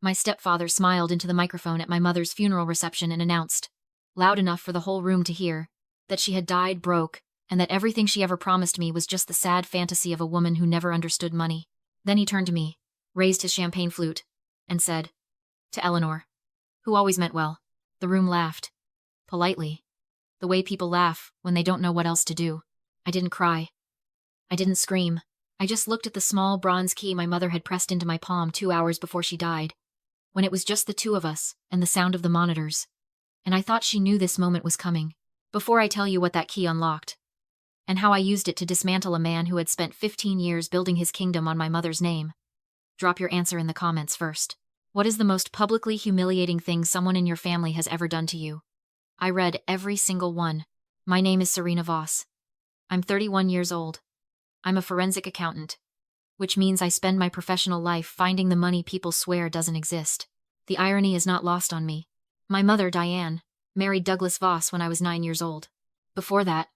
My stepfather smiled into the microphone at my mother's funeral reception and announced, loud enough for the whole room to hear, that she had died broke, and that everything she ever promised me was just the sad fantasy of a woman who never understood money. Then he turned to me, raised his champagne flute, and said, to Eleanor, who always meant well. The room laughed. Politely. The way people laugh when they don't know what else to do. I didn't cry. I didn't scream. I just looked at the small bronze key my mother had pressed into my palm 2 hours before she died, when it was just the two of us and the sound of the monitors. And I thought she knew this moment was coming. Before I tell you what that key unlocked, and how I used it to dismantle a man who had spent 15 years building his kingdom on my mother's name, drop your answer in the comments first. What is the most publicly humiliating thing someone in your family has ever done to you? I read every single one. My name is Serena Voss. I'm 31 years old. I'm a forensic accountant, which means I spend my professional life finding the money people swear doesn't exist. The irony is not lost on me. My mother, Diane, married Douglas Voss when I was 9 years old. Before that,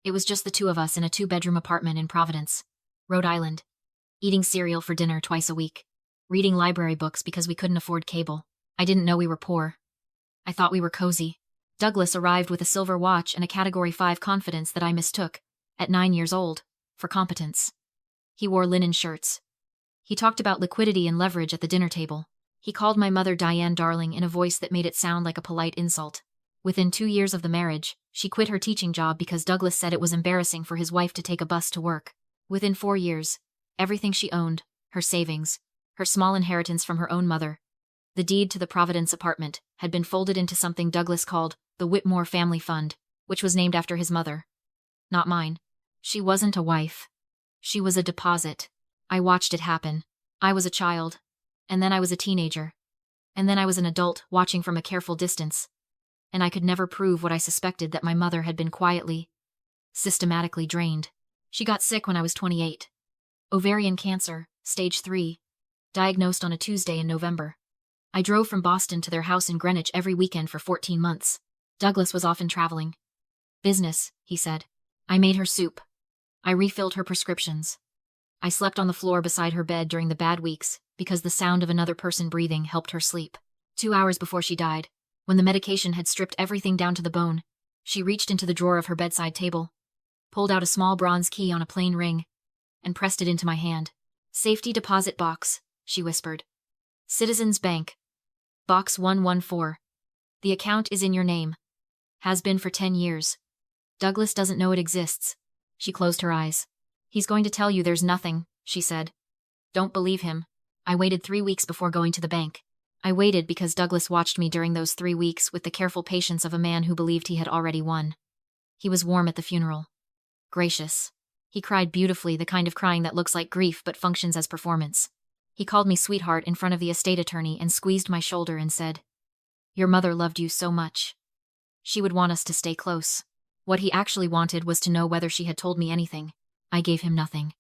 it was just the two of us in a 2-bedroom apartment in Providence, Rhode Island, eating cereal for dinner twice a week, reading library books because we couldn't afford cable. I didn't know we were poor. I thought we were cozy. Douglas arrived with a silver watch and a Category 5 confidence that I mistook, at 9 years old, for competence. He wore linen shirts. He talked about liquidity and leverage at the dinner table. He called my mother Diane darling in a voice that made it sound like a polite insult. Within 2 years of the marriage, she quit her teaching job because Douglas said it was embarrassing for his wife to take a bus to work. Within 4 years, everything she owned, her savings, her small inheritance from her own mother, the deed to the Providence apartment, had been folded into something Douglas called the Whitmore Family Fund, which was named after his mother. Not mine. She wasn't a wife. She was a deposit. I watched it happen. I was a child. And then I was a teenager. And then I was an adult, watching from a careful distance. And I could never prove what I suspected, that my mother had been quietly, systematically drained. She got sick when I was 28. Ovarian cancer, stage 3. Diagnosed on a Tuesday in November. I drove from Boston to their house in Greenwich every weekend for 14 months. Douglas was often traveling. Business, he said. I made her soup. I refilled her prescriptions. I slept on the floor beside her bed during the bad weeks because the sound of another person breathing helped her sleep. 2 hours before she died, when the medication had stripped everything down to the bone, she reached into the drawer of her bedside table, pulled out a small bronze key on a plain ring, and pressed it into my hand. Safety deposit box, she whispered. Citizens Bank. Box 114. The account is in your name. Has been for 10 years. Douglas doesn't know it exists. She closed her eyes. He's going to tell you there's nothing, she said. Don't believe him. I waited 3 weeks before going to the bank. I waited because Douglas watched me during those 3 weeks with the careful patience of a man who believed he had already won. He was warm at the funeral. Gracious. He cried beautifully, the kind of crying that looks like grief but functions as performance. He called me sweetheart in front of the estate attorney and squeezed my shoulder and said, Your mother loved you so much. She would want us to stay close. What he actually wanted was to know whether she had told me anything. I gave him nothing.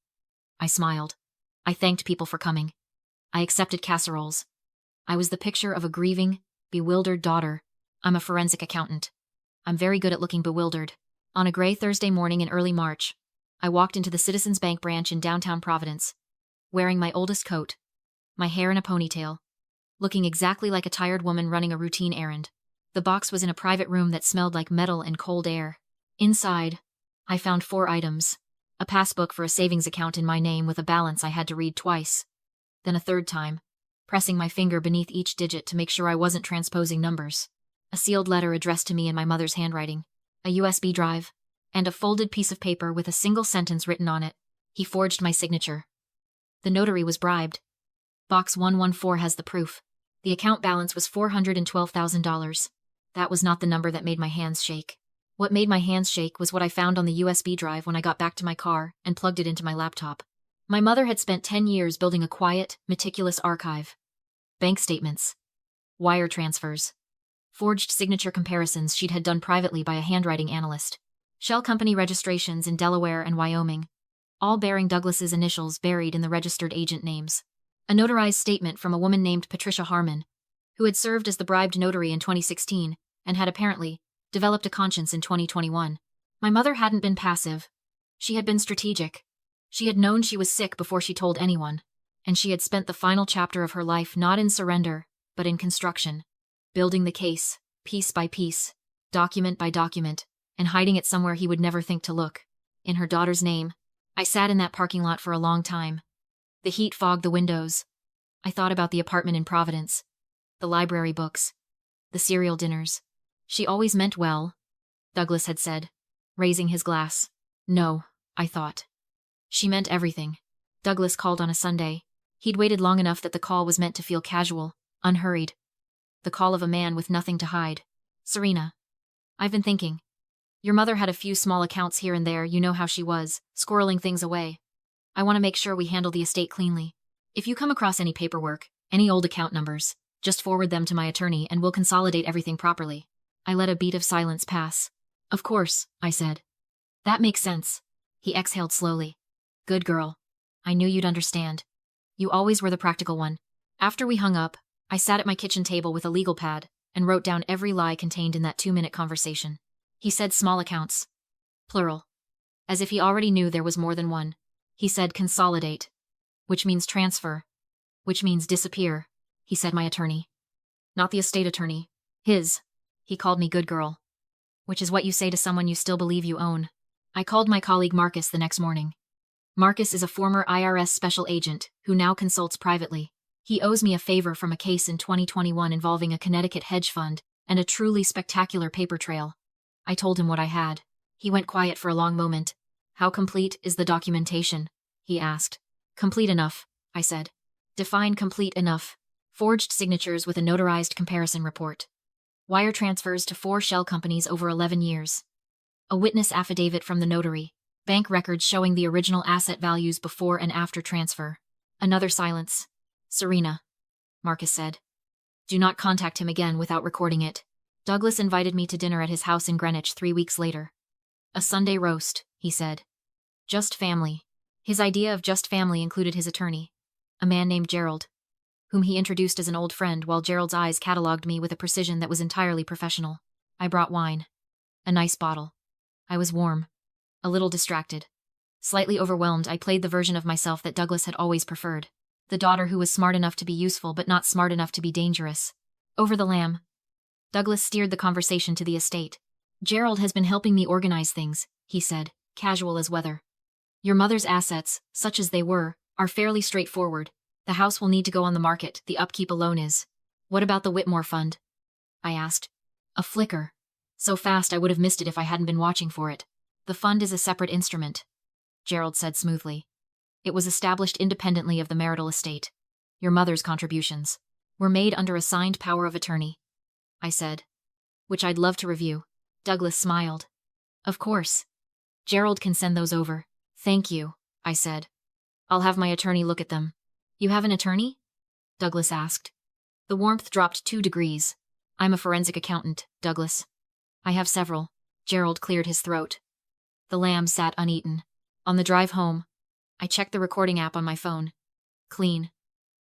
I smiled. I thanked people for coming. I accepted casseroles. I was the picture of a grieving, bewildered daughter. I'm a forensic accountant. I'm very good at looking bewildered. On a gray Thursday morning in early March, I walked into the Citizens Bank branch in downtown Providence, wearing my oldest coat, my hair in a ponytail, looking exactly like a tired woman running a routine errand. The box was in a private room that smelled like metal and cold air. Inside, I found 4 items. A passbook for a savings account in my name with a balance I had to read twice. Then a third time, pressing my finger beneath each digit to make sure I wasn't transposing numbers. A sealed letter addressed to me in my mother's handwriting. A USB drive. And a folded piece of paper with a single sentence written on it. He forged my signature. The notary was bribed. Box 114 has the proof. The account balance was $412,000. That was not the number that made my hands shake. What made my hands shake was what I found on the USB drive when I got back to my car and plugged it into my laptop. My mother had spent 10 years building a quiet, meticulous archive. Bank statements. Wire transfers. Forged signature comparisons she'd had done privately by a handwriting analyst. Shell company registrations in Delaware and Wyoming, all bearing Douglas's initials buried in the registered agent names. A notarized statement from a woman named Patricia Harmon, who had served as the bribed notary in 2016 and had apparently developed a conscience in 2021. My mother hadn't been passive. She had been strategic. She had known she was sick before she told anyone, and she had spent the final chapter of her life not in surrender, but in construction. Building the case, piece by piece, document by document, and hiding it somewhere he would never think to look. In her daughter's name. I sat in that parking lot for a long time. The heat fogged the windows. I thought about the apartment in Providence, the library books, the cereal dinners. She always meant well, Douglas had said, raising his glass. No, I thought. She meant everything. Douglas called on a Sunday. He'd waited long enough that the call was meant to feel casual, unhurried. The call of a man with nothing to hide. Serena. I've been thinking. Your mother had a few small accounts here and there, you know how she was, squirreling things away. I want to make sure we handle the estate cleanly. If you come across any paperwork, any old account numbers, just forward them to my attorney and we'll consolidate everything properly. I let a beat of silence pass. Of course, I said. That makes sense. He exhaled slowly. Good girl. I knew you'd understand. You always were the practical one. After we hung up, I sat at my kitchen table with a legal pad and wrote down every lie contained in that 2-minute conversation. He said small accounts. Plural. As if he already knew there was more than one. He said consolidate. Which means transfer. Which means disappear. He said my attorney. Not the estate attorney. His. He called me good girl. Which is what you say to someone you still believe you own. I called my colleague Marcus the next morning. Marcus is a former IRS special agent who now consults privately. He owes me a favor from a case in 2021 involving a Connecticut hedge fund and a truly spectacular paper trail. I told him what I had. He went quiet for a long moment. How complete is the documentation? He asked. Complete enough, I said. Define complete enough. Forged signatures with a notarized comparison report. Wire transfers to 4 shell companies over 11 years. A witness affidavit from the notary. Bank records showing the original asset values before and after transfer. Another silence. Serena, Marcus said. Do not contact him again without recording it. Douglas invited me to dinner at his house in Greenwich 3 weeks later. A Sunday roast, he said. Just family. His idea of just family included his attorney, a man named Gerald, whom he introduced as an old friend while Gerald's eyes catalogued me with a precision that was entirely professional. I brought wine. A nice bottle. I was warm. A little distracted. Slightly overwhelmed, I played the version of myself that Douglas had always preferred. The daughter who was smart enough to be useful but not smart enough to be dangerous. Over the lamb. Douglas steered the conversation to the estate. Gerald has been helping me organize things, he said, casual as weather. Your mother's assets, such as they were, are fairly straightforward. The house will need to go on the market, the upkeep alone is. What about the Whitmore fund? I asked. A flicker. So fast I would have missed it if I hadn't been watching for it. The fund is a separate instrument, Gerald said smoothly. It was established independently of the marital estate. Your mother's contributions were made under a signed power of attorney, I said. Which I'd love to review. Douglas smiled. Of course. Gerald can send those over. Thank you, I said. I'll have my attorney look at them. You have an attorney? Douglas asked. The warmth dropped 2 degrees. I'm a forensic accountant, Douglas. I have several. Gerald cleared his throat. The lamb sat uneaten. On the drive home, I checked the recording app on my phone. Clean.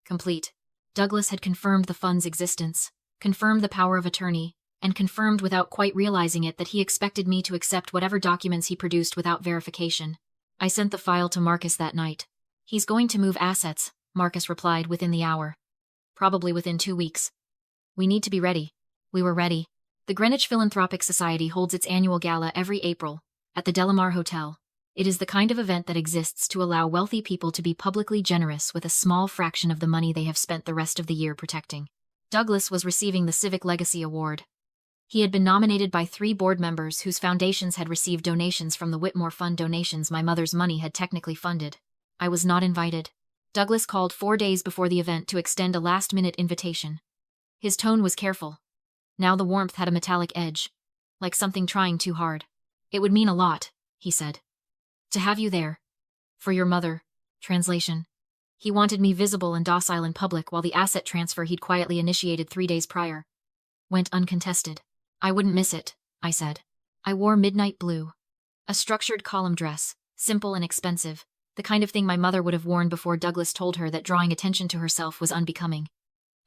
Complete. Douglas had confirmed the fund's existence, confirmed the power of attorney, and confirmed without quite realizing it that he expected me to accept whatever documents he produced without verification. I sent the file to Marcus that night. He's going to move assets, Marcus replied within the hour. Probably within 2 weeks. We need to be ready. We were ready. The Greenwich Philanthropic Society holds its annual gala every April, at the Delamar Hotel. It is the kind of event that exists to allow wealthy people to be publicly generous with a small fraction of the money they have spent the rest of the year protecting. Douglas was receiving the Civic Legacy Award. He had been nominated by 3 board members whose foundations had received donations from the Whitmore Fund donations my mother's money had technically funded. I was not invited. Douglas called 4 days before the event to extend a last-minute invitation. His tone was careful. Now the warmth had a metallic edge, like something trying too hard. It would mean a lot, he said. To have you there. For your mother. Translation. He wanted me visible and docile in public while the asset transfer he'd quietly initiated 3 days prior went uncontested. I wouldn't miss it, I said. I wore midnight blue. A structured column dress, simple and expensive, the kind of thing my mother would have worn before Douglas told her that drawing attention to herself was unbecoming.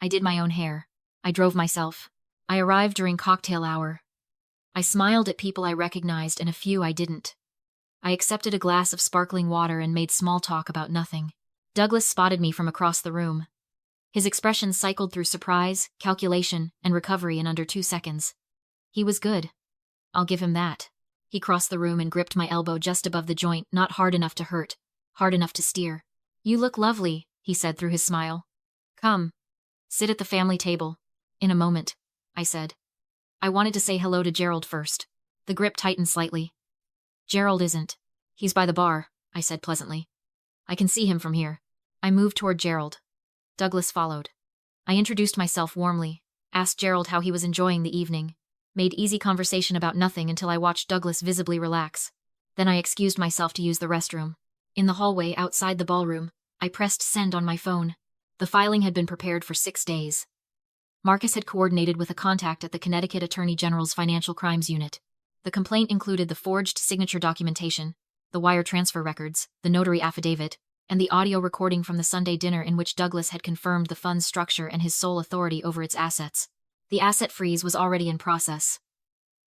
I did my own hair. I drove myself. I arrived during cocktail hour. I smiled at people I recognized and a few I didn't. I accepted a glass of sparkling water and made small talk about nothing. Douglas spotted me from across the room. His expression cycled through surprise, calculation, and recovery in under 2 seconds. He was good. I'll give him that. He crossed the room and gripped my elbow just above the joint, not hard enough to hurt, hard enough to steer. You look lovely, he said through his smile. Come. Sit at the family table. In a moment, I said. I wanted to say hello to Gerald first. The grip tightened slightly. Gerald isn't. He's by the bar, I said pleasantly. I can see him from here. I moved toward Gerald. Douglas followed. I introduced myself warmly, asked Gerald how he was enjoying the evening, made easy conversation about nothing until I watched Douglas visibly relax. Then I excused myself to use the restroom. In the hallway outside the ballroom, I pressed send on my phone. The filing had been prepared for 6 days. Marcus had coordinated with a contact at the Connecticut Attorney General's Financial Crimes Unit. The complaint included the forged signature documentation, the wire transfer records, the notary affidavit, and the audio recording from the Sunday dinner in which Douglas had confirmed the fund's structure and his sole authority over its assets. The asset freeze was already in process.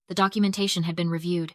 The documentation had been reviewed.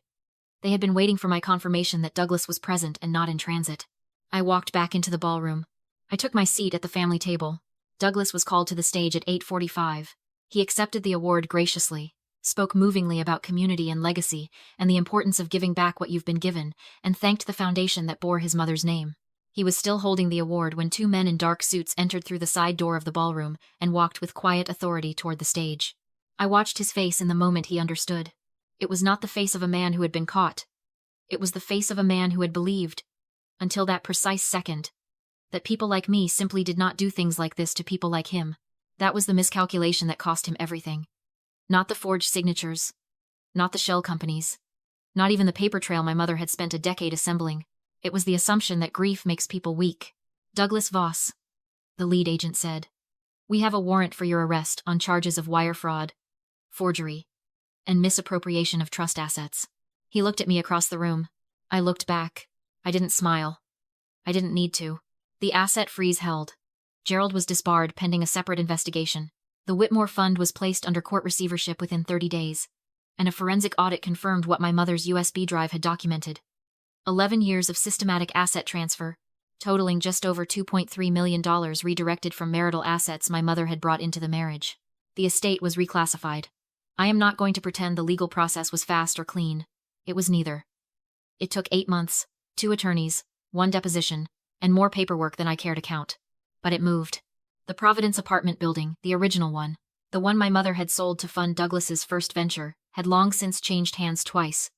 They had been waiting for my confirmation that Douglas was present and not in transit. I walked back into the ballroom. I took my seat at the family table. Douglas was called to the stage at 8:45. He accepted the award graciously, spoke movingly about community and legacy and the importance of giving back what you've been given, and thanked the foundation that bore his mother's name. He was still holding the award when 2 men in dark suits entered through the side door of the ballroom and walked with quiet authority toward the stage. I watched his face in the moment he understood. It was not the face of a man who had been caught. It was the face of a man who had believed, until that precise second, that people like me simply did not do things like this to people like him. That was the miscalculation that cost him everything. Not the forged signatures. Not the shell companies. Not even the paper trail my mother had spent a decade assembling. It was the assumption that grief makes people weak. Douglas Voss, the lead agent said. We have a warrant for your arrest on charges of wire fraud, forgery, and misappropriation of trust assets. He looked at me across the room. I looked back. I didn't smile. I didn't need to. The asset freeze held. Gerald was disbarred pending a separate investigation. The Whitmore Fund was placed under court receivership within 30 days, and a forensic audit confirmed what my mother's USB drive had documented. 11 years of systematic asset transfer, totaling just over $2.3 million redirected from marital assets my mother had brought into the marriage. The estate was reclassified. I am not going to pretend the legal process was fast or clean. It was neither. It took 8 months, 2 attorneys, 1 deposition, and more paperwork than I care to count. But it moved. The Providence apartment building, the original one, the one my mother had sold to fund Douglas's first venture, had long since changed hands twice.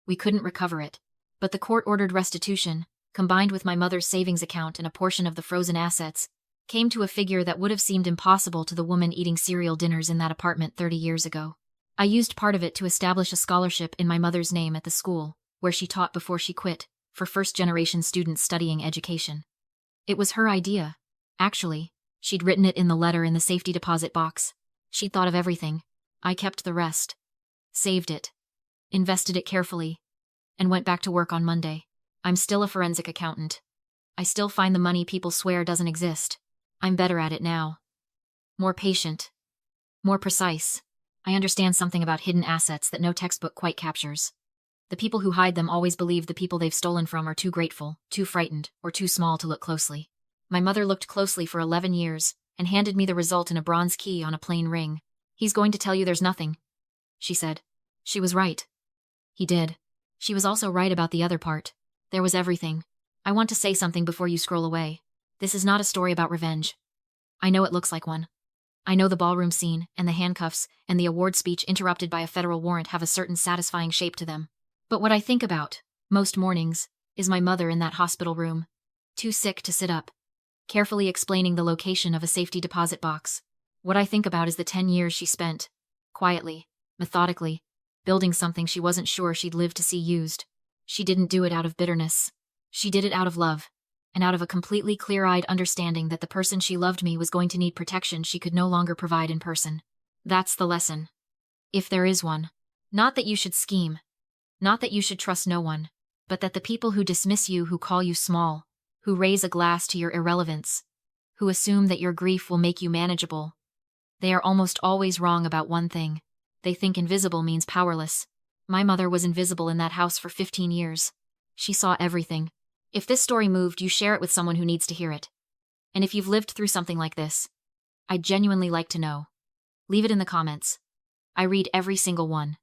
We couldn't recover it. But the court-ordered restitution, combined with my mother's savings account and a portion of the frozen assets, came to a figure that would have seemed impossible to the woman eating cereal dinners in that apartment 30 years ago. I used part of it to establish a scholarship in my mother's name at the school, where she taught before she quit, for first-generation students studying education. It was her idea. Actually, she'd written it in the letter in the safety deposit box. She'd thought of everything. I kept the rest. Saved it. Invested it carefully. And went back to work on Monday. I'm still a forensic accountant. I still find the money people swear doesn't exist. I'm better at it now. More patient. More precise. I understand something about hidden assets that no textbook quite captures. The people who hide them always believe the people they've stolen from are too grateful, too frightened, or too small to look closely. My mother looked closely for 11 years and handed me the result in a bronze key on a plain ring. He's going to tell you there's nothing, she said. She was right. He did. She was also right about the other part. There was everything. I want to say something before you scroll away. This is not a story about revenge. I know it looks like one. I know the ballroom scene, and the handcuffs, and the award speech interrupted by a federal warrant have a certain satisfying shape to them. But what I think about, most mornings, is my mother in that hospital room, too sick to sit up, carefully explaining the location of a safety deposit box. What I think about is the 10 years she spent, quietly, methodically, building something she wasn't sure she'd live to see used. She didn't do it out of bitterness. She did it out of love, and out of a completely clear-eyed understanding that the person she loved me was going to need protection she could no longer provide in person. That's the lesson. If there is one. Not that you should scheme. Not that you should trust no one. But that the people who dismiss you, who call you small, who raise a glass to your irrelevance, who assume that your grief will make you manageable, they are almost always wrong about one thing. They think invisible means powerless. My mother was invisible in that house for 15 years. She saw everything. If this story moved, you share it with someone who needs to hear it. And if you've lived through something like this, I'd genuinely like to know. Leave it in the comments. I read every single one.